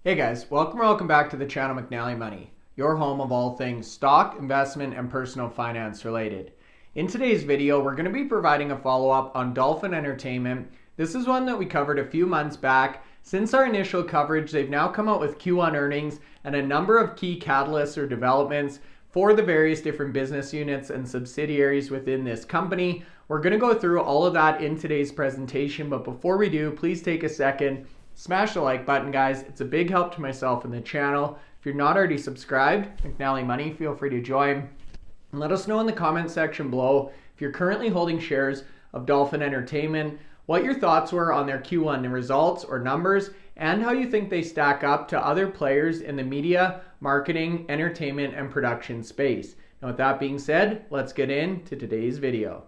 Hey guys, welcome back to the channel McNallie Money, your home of all things stock, investment, and personal finance related. In today's video, we're going to be providing a follow-up on Dolphin Entertainment. This is one that we covered a few months back. Since our initial coverage, they've now come out with Q1 earnings and a number of key catalysts or developments for the various different business units and subsidiaries within this company. We're going to go through all of that in today's presentation, but before we do, please take a second. Smash the like button, guys. It's a big help to myself and the channel. If you're not already subscribed, McNallie Money, feel free to join. And let us know in the comment section below if you're currently holding shares of Dolphin Entertainment, what your thoughts were on their Q1 results or numbers, and how you think they stack up to other players in the media, marketing, entertainment, and production space. Now with that being said, let's get into today's video.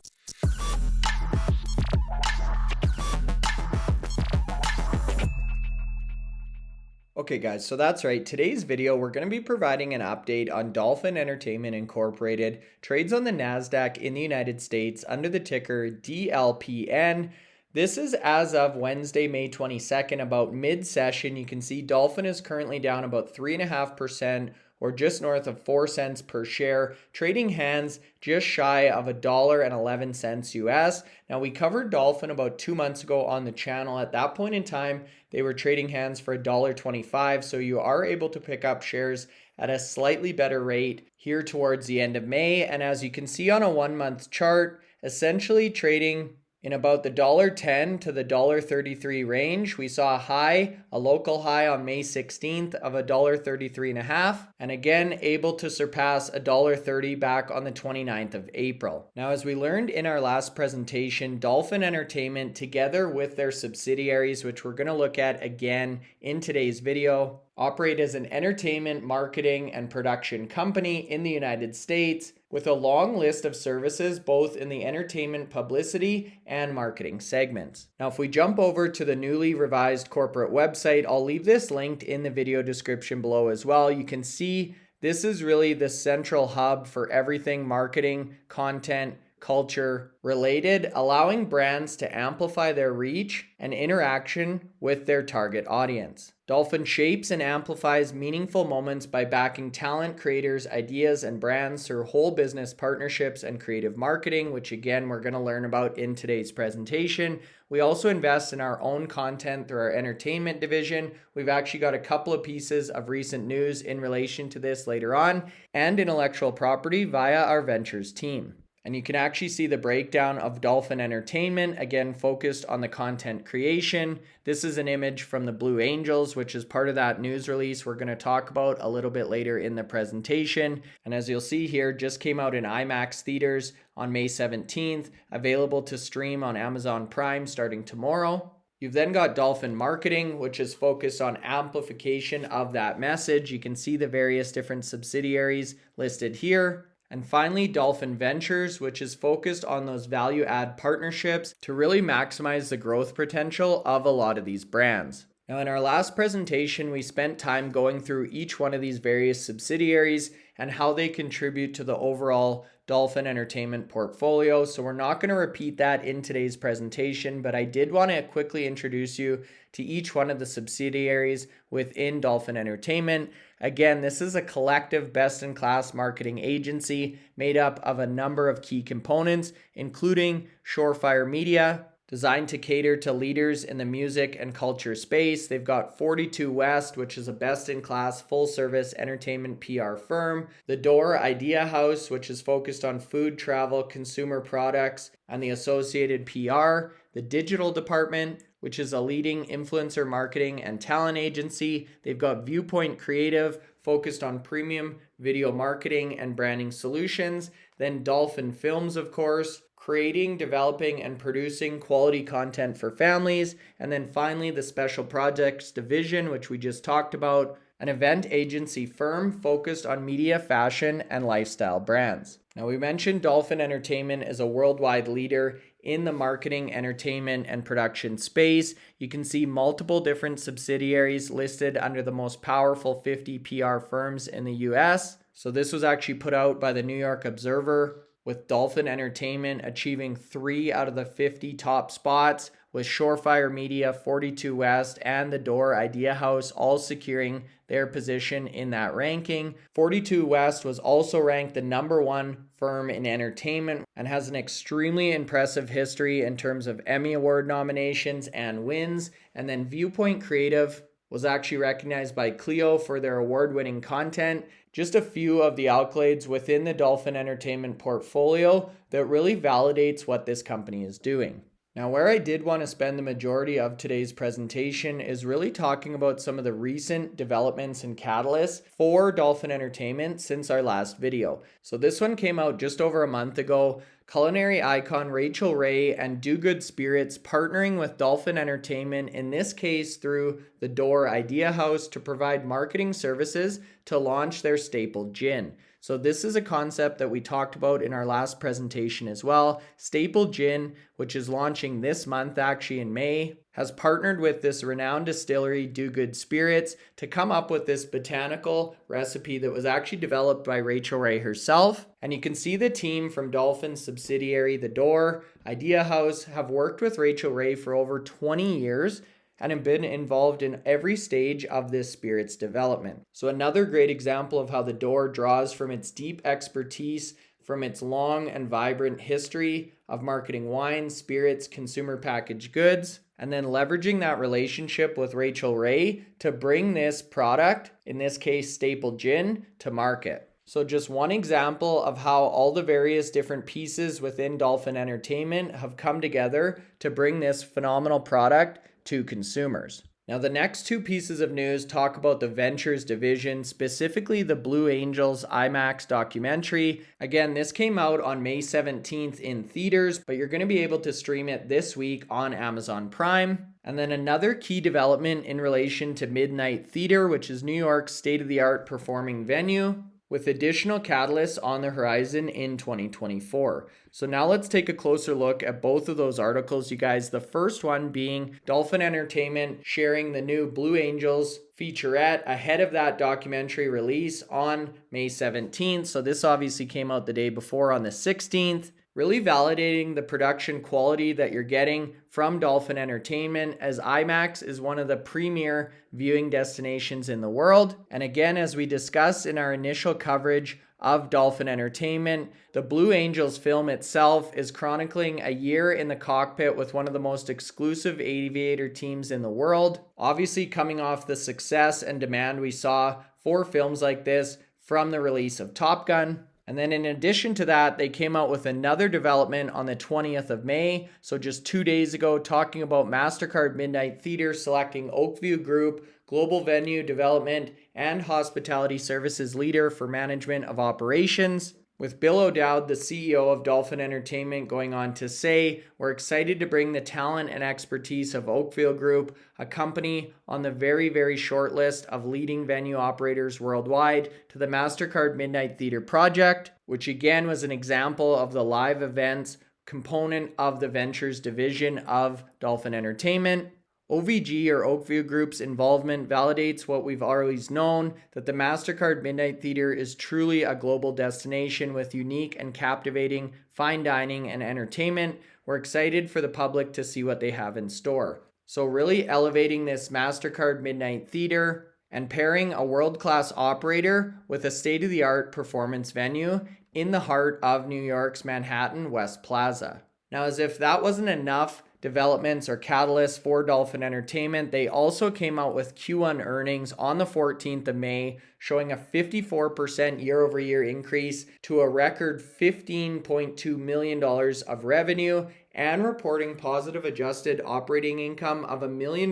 Okay guys, so that's right. Today's video, we're going to be providing an update on Dolphin Entertainment Incorporated, trades on the NASDAQ in the United States under the ticker DLPN. This is as of Wednesday, May 22nd, about mid-session. You can see Dolphin is currently down about 3.5% or just north of 4 cents per share, trading hands just shy of $1.11 US. Now, we covered Dolphin about 2 months ago on the channel. At that point in time, they were trading hands for $1.25, so you are able to pick up shares at a slightly better rate here towards the end of May. And as you can see on a 1-month chart, essentially trading in about the $1.10 to the $1.33 range. We saw a local high on May 16th of $1.33.5, and again able to surpass $1.30 back on the 29th of April. Now, as we learned in our last presentation, Dolphin Entertainment, together with their subsidiaries, which we're going to look at again in today's video, operate as an entertainment, marketing, and production company in the United States with a long list of services both in the entertainment, publicity, and marketing segments. Now, if we jump over to the newly revised corporate website, I'll leave this linked in the video description below as well. You can see this is really the central hub for everything marketing, content, culture related, allowing brands to amplify their reach and interaction with their target audience. Dolphin shapes and amplifies meaningful moments by backing talent, creators, ideas, and brands through whole business partnerships and creative marketing, which again, we're going to learn about in today's presentation. We also invest in our own content through our entertainment division. We've actually got a couple of pieces of recent news in relation to this later on, and intellectual property via our ventures team. And you can actually see the breakdown of Dolphin Entertainment, again focused on the content creation. This is an image from the Blue Angels, which is part of that news release we're going to talk about a little bit later in the presentation. And as you'll see here, just came out in IMAX theaters on May 17th, available to stream on Amazon Prime starting tomorrow. You've then got Dolphin Marketing, which is focused on amplification of that message. You can see the various different subsidiaries listed here. And finally, Dolphin Ventures, which is focused on those value add partnerships to really maximize the growth potential of a lot of these brands. Now, in our last presentation, we spent time going through each one of these various subsidiaries and how they contribute to the overall Dolphin Entertainment portfolio. So we're not going to repeat that in today's presentation, but I did want to quickly introduce you to each one of the subsidiaries within Dolphin Entertainment. Again, this is a collective best-in-class marketing agency made up of a number of key components, including Shorefire Media, designed to cater to leaders in the music and culture space. They've got 42 West, which is a best-in-class full-service entertainment PR firm. The Door Idea House, which is focused on food, travel, consumer products, and the associated PR. The Digital Department, which is a leading influencer marketing and talent agency. They've got Viewpoint Creative, focused on premium video marketing and branding solutions. Then Dolphin Films, of course, creating, developing, and producing quality content for families. And then finally, the Special Projects Division, which we just talked about, an event agency firm focused on media, fashion, and lifestyle brands. Now, we mentioned Dolphin Entertainment is a worldwide leader in the marketing, entertainment, and production space. You can see multiple different subsidiaries listed under the most powerful 50 PR firms in the US. So this was actually put out by the New York Observer, with Dolphin Entertainment achieving 3 out of the 50 top spots, with Shorefire Media, 42 West, and The Door Idea House all securing their position in that ranking. 42 West was also ranked the #1 firm in entertainment and has an extremely impressive history in terms of Emmy Award nominations and wins. And then Viewpoint Creative was actually recognized by Clio for their award-winning content. Just a few of the accolades within the Dolphin Entertainment portfolio that really validates what this company is doing. Now, where I did want to spend the majority of today's presentation is really talking about some of the recent developments and catalysts for Dolphin Entertainment since our last video. So this one came out just over a month ago. Culinary icon Rachel Ray and Do Good Spirits partnering with Dolphin Entertainment, in this case through the Door Idea House, to provide marketing services to launch their staple gin. So this is a concept that we talked about in our last presentation as well. Staple Gin, which is launching this month actually in May, has partnered with this renowned distillery, Do Good Spirits, to come up with this botanical recipe that was actually developed by Rachel Ray herself. And you can see the team from Dolphin's subsidiary, The Door Idea House, have worked with Rachel Ray for over 20 years and have been involved in every stage of this spirit's development. So another great example of how The Door draws from its deep expertise, from its long and vibrant history of marketing wine, spirits, consumer packaged goods, and then leveraging that relationship with Rachel Ray to bring this product, in this case Staple Gin, to market. So just one example of how all the various different pieces within Dolphin Entertainment have come together to bring this phenomenal product to consumers. Now, the next two pieces of news talk about the Ventures division, specifically the Blue Angels IMAX documentary. Again, this came out on May 17th in theaters, but you're going to be able to stream it this week on Amazon Prime. And then another key development in relation to Midnight Theater, which is New York's state-of-the-art performing venue, with additional catalysts on the horizon in 2024. So now let's take a closer look at both of those articles, you guys. The first one being Dolphin Entertainment sharing the new Blue Angels featurette ahead of that documentary release on May 17th. So this obviously came out the day before on the 16th. Really validating the production quality that you're getting from Dolphin Entertainment, as IMAX is one of the premier viewing destinations in the world. And again, as we discussed in our initial coverage of Dolphin Entertainment, the Blue Angels film itself is chronicling a year in the cockpit with one of the most exclusive aviator teams in the world. Obviously coming off the success and demand we saw for films like this from the release of Top Gun. And then in addition to that, they came out with another development on the 20th of May, so just 2 days ago, talking about MasterCard Midnight Theater selecting Oakview Group, Global Venue Development and Hospitality Services Leader for Management of Operations, with Bill O'Dowd, the CEO of Dolphin Entertainment, going on to say, "We're excited to bring the talent and expertise of Oakville Group, a company on the very, very short list of leading venue operators worldwide, to the MasterCard Midnight Theater project," which again was an example of the live events component of the Ventures division of Dolphin Entertainment. OVG, or Oakview Group's involvement, validates what we've always known, that the MasterCard Midnight Theater is truly a global destination with unique and captivating fine dining and entertainment. We're excited for the public to see what they have in store. So really elevating this MasterCard Midnight Theater and pairing a world-class operator with a state-of-the-art performance venue in the heart of New York's Manhattan West Plaza. Now, as if that wasn't enough developments or catalysts for Dolphin Entertainment, they also came out with Q1 earnings on the 14th of May, showing a 54% year-over-year increase to a record $15.2 million of revenue and reporting positive adjusted operating income of $1 million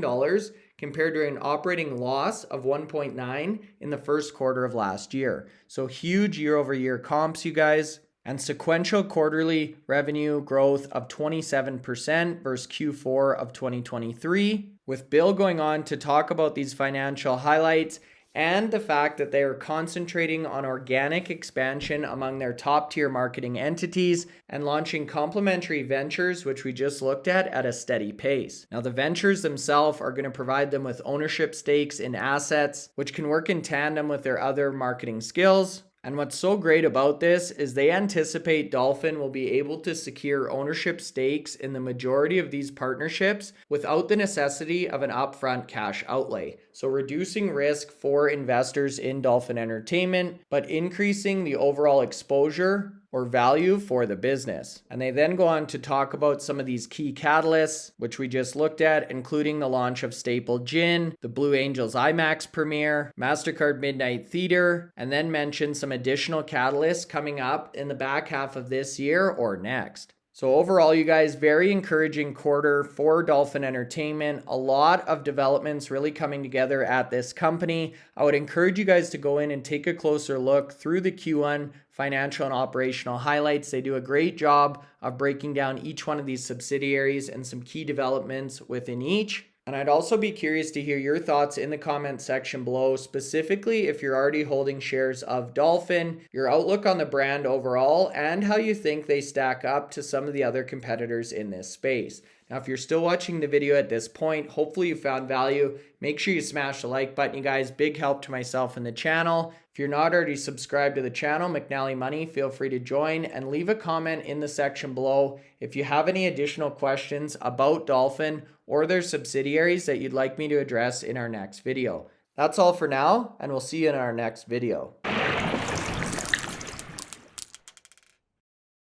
compared to an operating loss of 1.9 in the first quarter of last year. So huge year-over-year comps, you guys. And sequential quarterly revenue growth of 27% versus Q4 of 2023, with Bill going on to talk about these financial highlights and the fact that they are concentrating on organic expansion among their top tier marketing entities and launching complementary ventures, which we just looked at a steady pace. Now, the ventures themselves are going to provide them with ownership stakes in assets, which can work in tandem with their other marketing skills. And what's so great about this is they anticipate Dolphin will be able to secure ownership stakes in the majority of these partnerships without the necessity of an upfront cash outlay. So reducing risk for investors in Dolphin Entertainment, but increasing the overall exposure or value for the business. And they then go on to talk about some of these key catalysts, which we just looked at, including the launch of Staple Gin, the Blue Angels IMAX premiere, MasterCard Midnight Theater, and then mention some additional catalysts coming up in the back half of this year or next. So overall, you guys, very encouraging quarter for Dolphin Entertainment. A lot of developments really coming together at this company. I would encourage you guys to go in and take a closer look through the Q1 financial and operational highlights. They do a great job of breaking down each one of these subsidiaries and some key developments within each. And I'd also be curious to hear your thoughts in the comment section below, specifically if you're already holding shares of Dolphin, your outlook on the brand overall, and how you think they stack up to some of the other competitors in this space. Now, if you're still watching the video at this point, hopefully you found value. Make sure you smash the like button, you guys. Big help to myself and the channel. If you're not already subscribed to the channel, McNallie Money, feel free to join and leave a comment in the section below if you have any additional questions about Dolphin or their subsidiaries that you'd like me to address in our next video. That's all for now, and we'll see you in our next video.